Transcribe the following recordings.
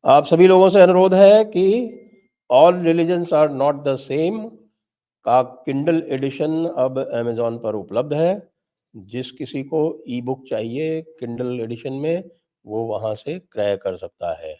आप सभी लोगों से अनुरोध है कि all religions are not the same का किंडल एडिशन अब अमेज़न पर उपलब्ध है। जिस किसी को ई बुक चाहिए किंडल एडिशन में, वो वहाँ से क्रय कर सकता है।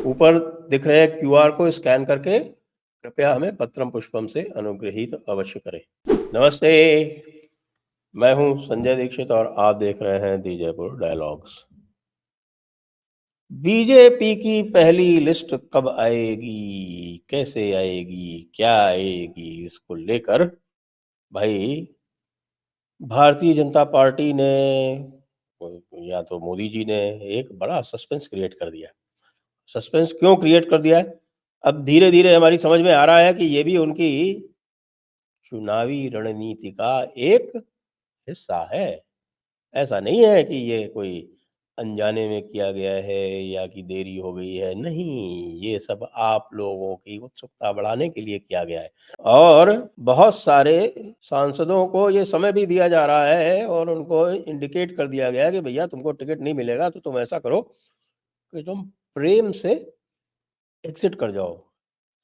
ऊपर दिख रहे क्यूआर को स्कैन करके कृपया हमें पत्रम पुष्पम से अनुग्रहीत अवश्य करें। नमस्ते, मैं हूँ संजय दीक्षित और आप देख रहे हैं दी जयपुर डायलॉग्स। बीजेपी की पहली लिस्ट कब आएगी, कैसे आएगी, क्या आएगी, इसको लेकर भाई भारतीय जनता पार्टी ने या तो मोदी जी ने एक बड़ा सस्पेंस क्रिएट कर दिया। सस्पेंस क्यों क्रिएट कर दिया है? अब धीरे-धीरे हमारी समझ में आ रहा है कि ये भी उनकी चुनावी रणनीति का एक हिस्सा है। ऐसा नहीं है कि ये कोई अनजाने में किया गया है या कि देरी हो गई है, नहीं, ये सब आप लोगों की उत्सुकता बढ़ाने के लिए किया गया है। और बहुत सारे सांसदों को ये समय भी दिया जा रहा है और उनको इंडिकेट कर दिया गया है कि भैया तुमको टिकट नहीं मिलेगा तो तुम ऐसा करो कि तुम प्रेम से एग्ज़िट कर जाओ।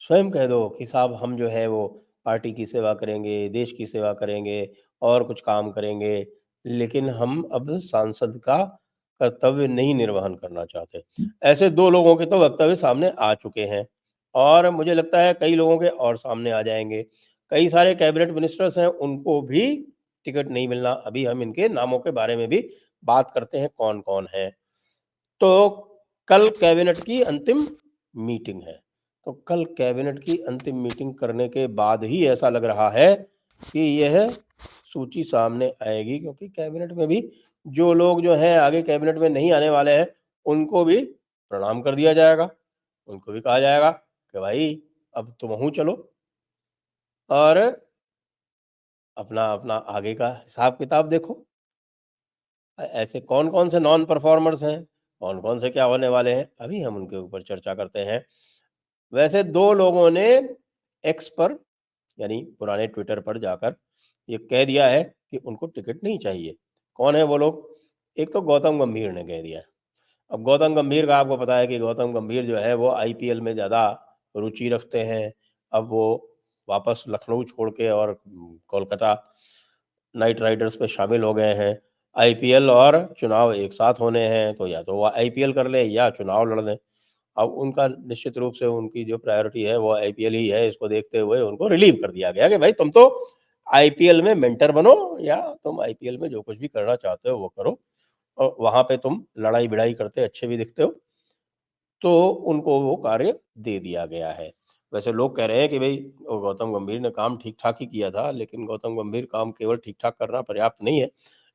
स्वयं कह दो कि साहब हम जो है वो पार्टी की सेवा करेंगे, देश की सेवा करेंगे और कुछ काम करेंगे, लेकिन हम अब सांसद का कर्तव्य नहीं निर्वहन करना चाहते। ऐसे 2 लोगों के तो वक्तव्य सामने आ चुके हैं और मुझे लगता है कई लोगों के और सामने आ जाएँगे। कई सारे कैबिनेट मिनिस्टर्स हैं, उनको भी टिकट नहीं मिलना। अभी हम इनके नामों के बारे में भी बात करते हैं कौन-कौन है। तो कल कैबिनेट की अंतिम मीटिंग है। तो कल कैबिनेट की अंतिम मीटिंग करने के बाद ही ऐसा लग रहा है कि यह सूची सामने आएगी, क्योंकि कैबिनेट में भी जो लोग जो हैं आगे कैबिनेट में नहीं आने वाले हैं, उनको भी प्रणाम कर दिया जाएगा। उनको भी कहा जाएगा कि भाई अब तुमहू चलो और अपना-अपना आगे का हिसाब-किताब देखो। ऐसे कौन-कौन से नॉन परफॉर्मर्स हैं, कौन-कौन से क्या होने वाले हैं, अभी हम उनके ऊपर चर्चा करते हैं। वैसे 2 लोगों ने एक्स पर यानी पुराने ट्विटर पर जाकर ये कह दिया है कि उनको टिकट नहीं चाहिए। कौन है वो लोग? एक तो गौतम गंभीर ने कह दिया है। अब गौतम गंभीर का आपको पता है कि गौतम गंभीर जो है वो आईपीएल में ज़्यादा रुचि रखते हैं। अब वो वापस लखनऊ छोड़ के और कोलकाता नाइट राइडर्स में शामिल हो गए हैं। आईपीएल और चुनाव एक साथ होने हैं, तो या तो वो आईपीएल कर लें या चुनाव लड़ लें। अब उनका निश्चित रूप से उनकी जो प्रायोरिटी है वो आईपीएल ही है। इसको देखते हुए उनको रिलीव कर दिया गया कि भाई तुम तो आईपीएल में मेंटर बनो या तुम आईपीएल में जो कुछ भी करना चाहते हो वो करो और वहाँ पे तुम लड़ाई-भिड़ाई करते अच्छे भी दिखते हो। तो उनको वो कार्य दे दिया गया है। वैसे लोग कह रहे हैं कि भई गौतम गंभीर ने काम ठीक-ठाक ही किया था, लेकिन गौतम गंभीर काम केवल ठीक-ठाक करना पर्याप्त नहीं है।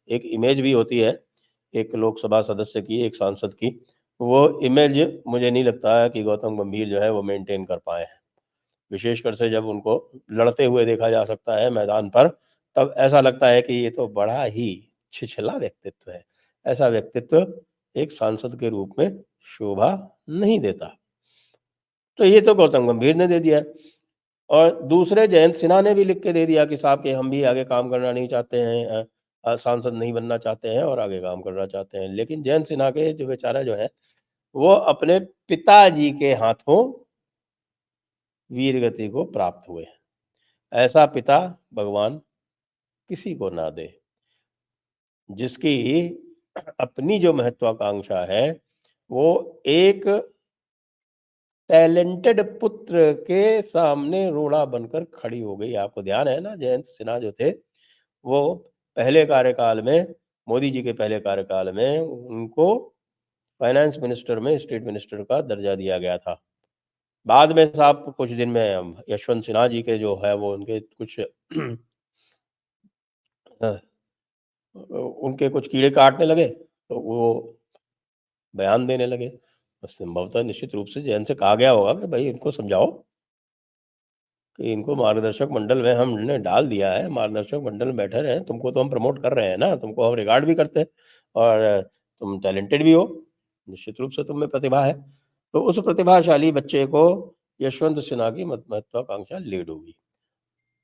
एक इमेज भी होती है, एक लोकसभा सदस्य की, एक सांसद की। वो इमेज मुझे नहीं लगता है कि गौतम गंभीर जो है वो मेंटेन कर पाए हैं। विशेषकर से जब उनको लड़ते हुए देखा जा सकता है मैदान पर, तब ऐसा लगता है कि ये तो बड़ा ही छिछला व्यक्तित्व है। ऐसा व्यक्तित्व एक सांसद के रूप में शोभा नहीं देता। तो ये तो गौतम गंभीर ने दे दिया है और दूसरे जयंत सिन्हा ने भी लिख के दे दिया कि साहब कि हम भी आगे काम करना नहीं चाहते हैं, सांसद नहीं बनना चाहते हैं और आगे काम करना चाहते हैं। लेकिन जयंत सिन्हा के जो बेचारा जो है, वो अपने पिताजी के हाथों वीरगति को प्राप्त हुए हैं। ऐसा पिता भगवान किसी को ना दे, जिसकी अपनी जो महत्वाकांक्षा है, वो एक टैलेंटेड पुत्र के सामने रोड़ा बनकर खड़ी हो गई। आपको ध्यान है ना, जयंत सिन्हा जो थे, वो पहले कार्यकाल में, मोदी जी के पहले कार्यकाल में उनको फाइनेंस मिनिस्टर में स्टेट मिनिस्टर का दर्जा दिया गया था। बाद में साहब कुछ दिन में यशवंत सिन्हा जी के जो है वो उनके कुछ उनके कुछ कीड़े काटने लगे, तो वो बयान देने लगे। तो संभवतः निश्चित रूप से जैन से कहा गया होगा कि भाई इनको समझाओ कि इनको मार्गदर्शक मंडल में हमने डाल दिया है, मार्गदर्शक मंडल में बैठे रहे, तुमको तो हम प्रमोट कर रहे हैं ना, तुमको हम रिगार्ड भी करते हैं और तुम टैलेंटेड भी हो, निश्चित रूप से तुम में प्रतिभा है। तो उस प्रतिभाशाली बच्चे को यशवंत सिन्हा की महत्वाकांक्षा ले डूबी।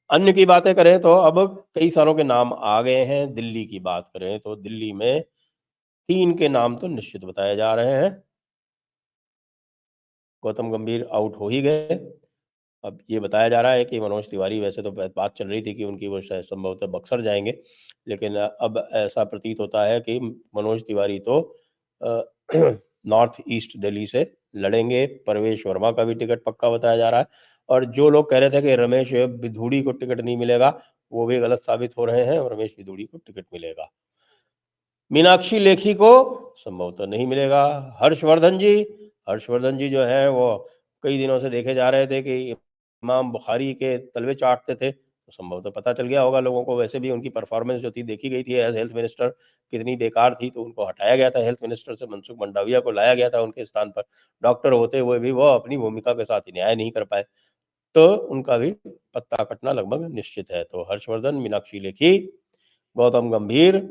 अन्य की बातें करें तो अब कई सालों के नाम आ गए हैं। दिल्ली की बात करें तो दिल्ली में 3 के नाम तो निश्चित बताए जा रहे हैं। गौतम गंभीर आउट हो ही गए। अब ये बताया जा रहा है कि मनोज तिवारी, वैसे तो बात चल रही थी कि उनकी वो शायद संभवतः बक्सर जाएँगे, लेकिन अब ऐसा प्रतीत होता है कि मनोज तिवारी तो अ, नॉर्थ ईस्ट दिल्ली से लड़ेंगे। परवेश वर्मा का भी टिकट पक्का बताया जा रहा है, और जो लोग कह रहे थे कि रमेश बिधूड़ी को टिकट नहीं मिलेगा, वो भी गलत साबित हो रहे हैं और रमेश बिधूड़ी को टिकट मिलेगा। मीनाक्षी लेखी को संभवतः नहीं मिलेगा। हर्षवर्धन जी जो हैं वो कई दिनों से देखे जा रहे थे कि इमाम बुखारी के तलवे चाटते थे, तो संभवतः पता चल गया होगा लोगों को। वैसे भी उनकी परफॉर्मेंस जो थी देखी गई थी एज हेल्थ मिनिस्टर, कितनी बेकार थी, तो उनको हटाया गया था हेल्थ मिनिस्टर से, मनसुख मंडाविया को लाया गया था उनके स्थान पर। डॉक्टर होते हुए भी वो अपनी भूमिका के साथ न्याय नहीं कर पाए, तो उनका भी पत्ता कटना लगभग निश्चित है। तो हर्षवर्धन, मीनाक्षी लेखी, गौतम गंभीर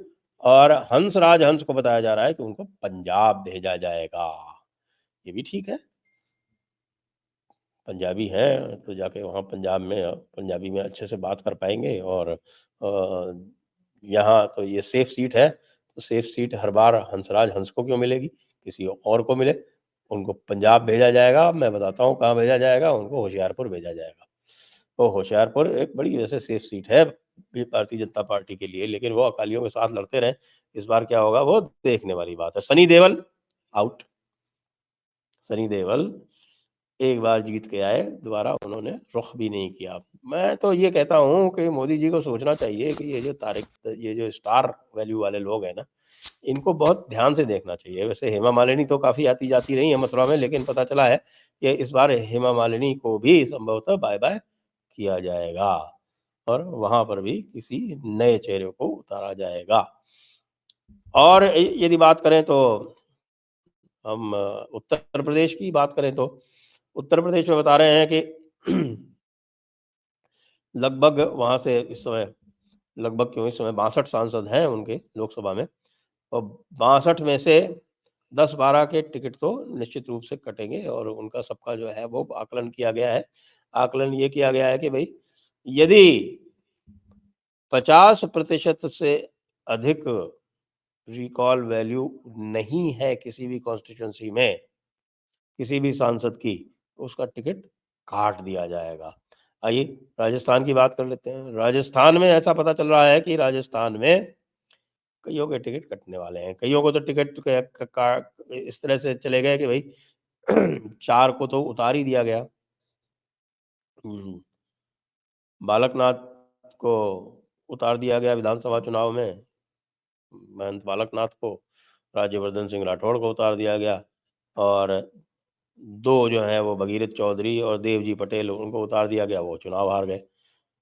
और हंस को बताया जा रहा है कि उनको पंजाब भेजा जाएगा। ये भी ठीक है, पंजाबी हैं तो जाके वहाँ पंजाब में पंजाबी में अच्छे से बात कर पाएंगे। और यहाँ तो ये सेफ सीट है, तो सेफ सीट हर बार हंस को क्यों मिलेगी, किसी और को मिले। उनको पंजाब भेजा जाएगा, मैं बताता हूँ कहाँ भेजा जाएगा, उनको होशियारपुर भेजा जाएगा। तो होशियारपुर एक बड़ी वैसे सेफ सीट है भी भारतीय जनता पार्टी के लिए, लेकिन वो अकालियों के साथ लड़ते रहे, इस बार क्या होगा वो देखने वाली बात है। सनी देओल आउट। सनी देओल एक बार जीत के आए, दोबारा उन्होंने रुख भी नहीं किया। मैं तो ये कहता हूँ कि मोदी जी को सोचना चाहिए कि ये जो स्टार वैल्यू वाले लोग हैं ना, इनको बहुत ध्यान से देखना चाहिए। वैसे हेमा मालिनी तो काफ़ी आती-जाती रही हैं मथुरा में, लेकिन पता चला है कि इस बार हेमा मालिनी को भी संभवतः बाय-बाय किया जाएगा और वहाँ पर भी किसी नए चेहरे को उतारा जाएगा। और यदि बात करें तो हम उत्तर प्रदेश की बात करें तो उत्तर प्रदेश में बता रहे हैं कि लगभग वहाँ से इस समय लगभग क्यों इस समय 62 सांसद हैं उनके लोकसभा में, और 62 में से 10-12 के टिकट तो निश्चित रूप से कटेंगे और उनका सबका जो है वो आकलन किया गया है। आकलन ये किया गया है कि भई यदि 50% से अधिक रिकॉल वैल्यू नहीं है किसी भी कॉन्स्टिट्यूएंसी में, किसी भी सांसद की, तो उसका टिकट काट दिया जाएगा। आइए राजस्थान की बात कर लेते हैं। राजस्थान में ऐसा पता चल रहा है कि राजस्थान में कइयों के टिकट कटने वाले हैं। कइयों को तो टिकट क क का इस तरह से चले गए कि भई 4 को तो उतार ही दिया गया। हुँ, बालकनाथ को उतार दिया गया विधानसभा चुनाव में, महंत बालकनाथ को, राज्यवर्धन सिंह राठौड़ को उतार दिया गया, और 2 जो हैं वो भगीरथ चौधरी और देवजी पटेल, उनको उतार दिया गया, वो चुनाव हार गए।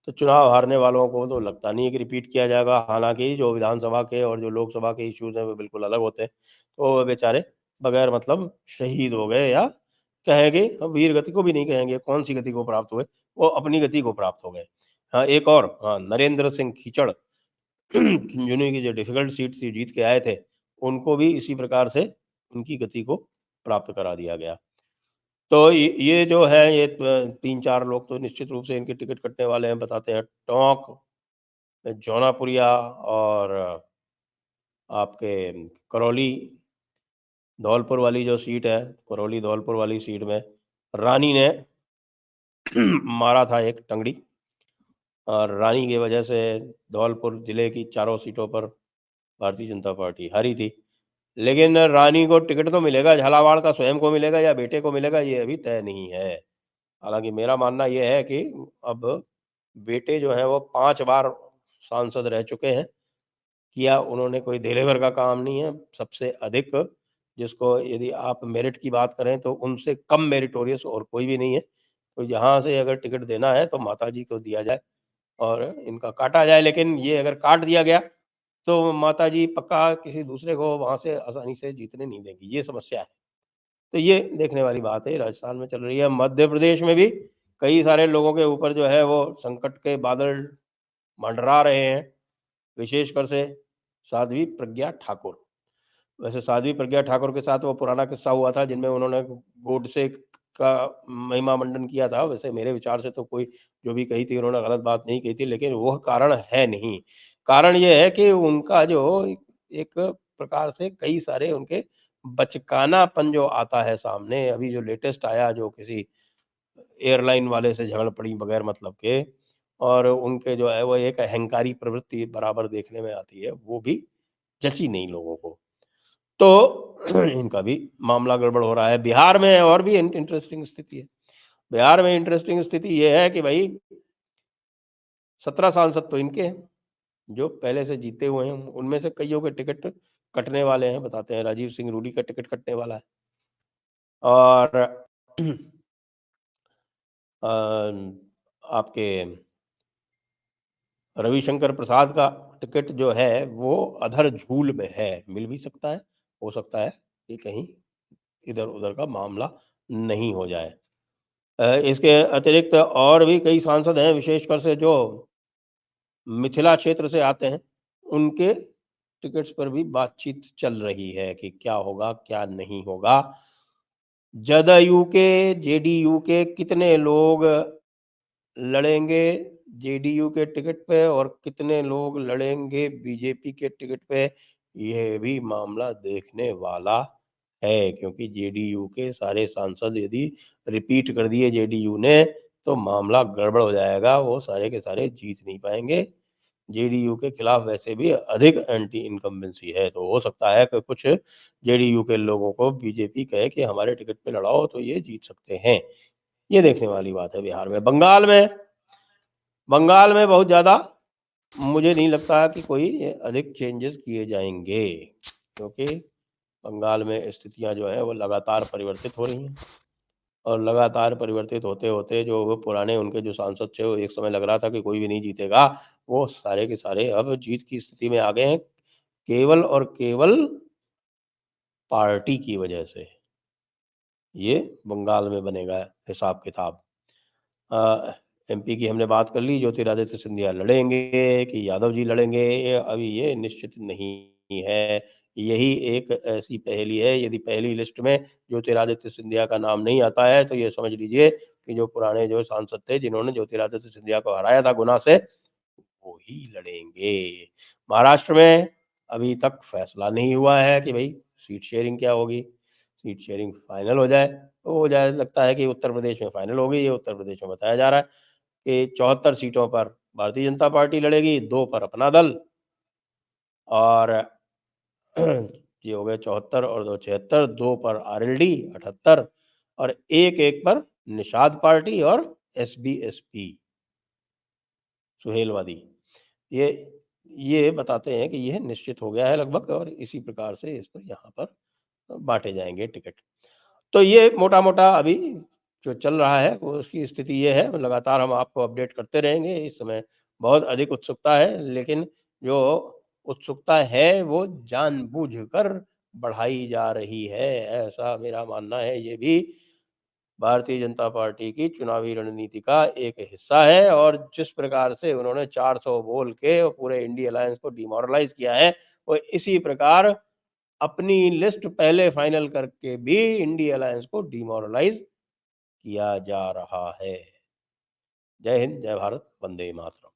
तो चुनाव हारने वालों को तो लगता नहीं है कि रिपीट किया जाएगा, हालाँकि जो विधानसभा के और जो लोकसभा के इश्यूज़ हैं वो बिल्कुल अलग होते हैं। तो वो बेचारे बगैर मतलब शहीद हो गए, या कहेंगे वीर गति को भी नहीं कहेंगे, कौन-सी गति को प्राप्त हुए, वो अपनी गति को प्राप्त हो गए। हाँ, एक और नरेंद्र सिंह खीचड़ जिन्हीं की जो डिफ़िकल्ट सीट थी जीत के आए थे, उनको भी इसी प्रकार से उनकी गति को प्राप्त करा दिया गया। तो ये जो है ये 3-4 लोग तो निश्चित रूप से इनके टिकट कटने वाले हैं, बताते हैं। टोंक, जौनापुरिया और आपके करौली, धौलपुर वाली जो सीट है, करौली धौलपुर वाली सीट में रानी ने मारा था एक टंगड़ी, और रानी की वजह से धौलपुर ज़िले की चारों सीटों पर भारतीय जनता पार्टी हारी थी। लेकिन रानी को टिकट तो मिलेगा, झालावाड़ का स्वयं को मिलेगा या बेटे को मिलेगा, ये अभी तय नहीं है। हालाँकि मेरा मानना ये है कि अब बेटे जो हैं वो 5 बार सांसद रह चुके हैं, किया उन्होंने कोई देलेवर का काम नहीं है। सबसे अधिक जिसको यदि आप मेरिट की बात करें तो उनसे कम मेरिटोरियस और कोई भी नहीं है। तो यहाँ से अगर टिकट देना है तो माताजी को दिया जाए और इनका काटा जाए, लेकिन ये अगर काट दिया गया तो माताजी पक्का किसी दूसरे को वहाँ से आसानी से जीतने नहीं देंगी, ये समस्या है। तो ये देखने वाली बात है, राजस्थान में चल रही है। मध्य प्रदेश में भी कई सारे लोगों के ऊपर जो है वो संकट के बादल मंडरा रहे हैं, विशेषकर से साध्वी प्रज्ञा ठाकुर। वैसे साध्वी प्रज्ञा ठाकुर के साथ वो पुराना किस्सा हुआ था जिनमें उन्होंने गोडसे का महिमा मंडन किया था। वैसे मेरे विचार से तो कोई जो भी कही थी उन्होंने गलत बात नहीं कही थी, लेकिन वह कारण है नहीं। कारण ये है कि उनका जो एक प्रकार से कई सारे उनके बचकानापन जो आता है सामने, अभी जो लेटेस्ट आया जो किसी एयरलाइन वाले से झगड़ पड़ी बगैर मतलब के, और उनके जो है वो एक अहंकारी प्रवृत्ति बराबर देखने में आती है, वो भी जची नहीं लोगों को। तो इनका भी मामला गड़बड़ हो रहा है। बिहार में और भी इंटरेस्टिंग स्थिति है। बिहार में इंटरेस्टिंग स्थिति ये है कि भाई 17 सांसद तो इनके हैं, जो पहले से जीते हुए हैं, उनमें से कइयों के टिकट कटने वाले हैं, बताते हैं राजीव सिंह रूडी का टिकट कटने वाला है। और अ, आपके रविशंकर प्रसाद का टिकट जो है वो अधर झूल में है, मिल भी सकता है, हो सकता है कि कहीं इधर-उधर का मामला नहीं हो जाए। इसके अतिरिक्त और भी कई सांसद हैं विशेषकर से जो मिथिला क्षेत्र से आते हैं, उनके टिकट्स पर भी बातचीत चल रही है कि क्या होगा, क्या नहीं होगा। जदयू के, जेडीयू के कितने लोग लड़ेंगे जेडीयू के टिकट पे और कितने लोग लड़ेंगे बीजेपी के टिकट पे, ये भी मामला देखने वाला है, क्योंकि जेडीयू के सारे सांसद यदि रिपीट कर दिए जेडीयू ने तो मामला गड़बड़ हो जाएगा, वो सारे के सारे जीत नहीं पाएंगे। जेडीयू के खिलाफ वैसे भी अधिक एंटी इनकम्बेंसी है, तो हो सकता है कि कुछ जेडीयू के लोगों को बीजेपी कहे कि हमारे टिकट पे लड़ाओ तो ये जीत सकते हैं। ये देखने वाली बात है बिहार में। बंगाल में बहुत ज़्यादा मुझे नहीं लगता कि कोई अधिक चेंजेस किए जाएँगे, क्योंकि बंगाल में स्थितियाँ जो हैं वो लगातार परिवर्तित हो रही हैं, और लगातार परिवर्तित होते-होते जो वो पुराने उनके जो सांसद थे, वो एक समय लग रहा था कि कोई भी नहीं जीतेगा, वो सारे के सारे अब जीत की स्थिति में आ गए हैं, केवल और केवल पार्टी की वजह से। ये बंगाल में बनेगा हिसाब-किताब। एमपी की हमने बात कर ली, ज्योतिरादित्य सिंधिया लड़ेंगे कि यादव जी लड़ेंगे, अभी ये निश्चित नहीं है। यही एक ऐसी पहेली है, यदि पहली लिस्ट में ज्योतिरादित्य सिंधिया का नाम नहीं आता है, तो ये समझ लीजिए कि जो पुराने जो सांसद थे, जिन्होंने ज्योतिरादित्य सिंधिया को हराया था गुना से, वो ही लड़ेंगे। महाराष्ट्र में अभी तक फैसला नहीं हुआ है कि भाई सीट शेयरिंग क्या होगी। सीट शेयरिंग फाइनल हो जाए तो हो जाए, लगता है कि उत्तर प्रदेश में फाइनल हो गई है। उत्तर प्रदेश में बताया जा रहा है कि 74 सीटों पर भारतीय जनता पार्टी लड़ेगी, 2 पर अपना दल, और ये हो गए 74 और 2 76, 2 पर आरएलडी 78 और 1-1 पर निषाद पार्टी और एसबीएसपी सुहेलवादी। ये ये बताते हैं कि यह निश्चित हो गया है लगभग, और इसी प्रकार से इस पर यहाँ पर बाँटे जाएँगे टिकट। तो ये मोटा-मोटा अभी जो चल रहा है वो उसकी स्थिति ये है, लगातार हम आपको अपडेट करते रहेंगे। इस समय बहुत अधिक उत्सुकता है, लेकिन जो उत्सुकता है वो जानबूझकर बढ़ाई जा रही है, ऐसा मेरा मानना है। ये भी भारतीय जनता पार्टी की चुनावी रणनीति का एक हिस्सा है, और जिस प्रकार से उन्होंने 400 बोल के पूरे इंडी अलायंस को डिमोरलाइज़ किया है, वो इसी प्रकार अपनी लिस्ट पहले फाइनल करके भी इंडी अलायंस को डिमोरलाइज़ किया जा रहा है। जय हिंद, जय भारत, वंदे मातरम।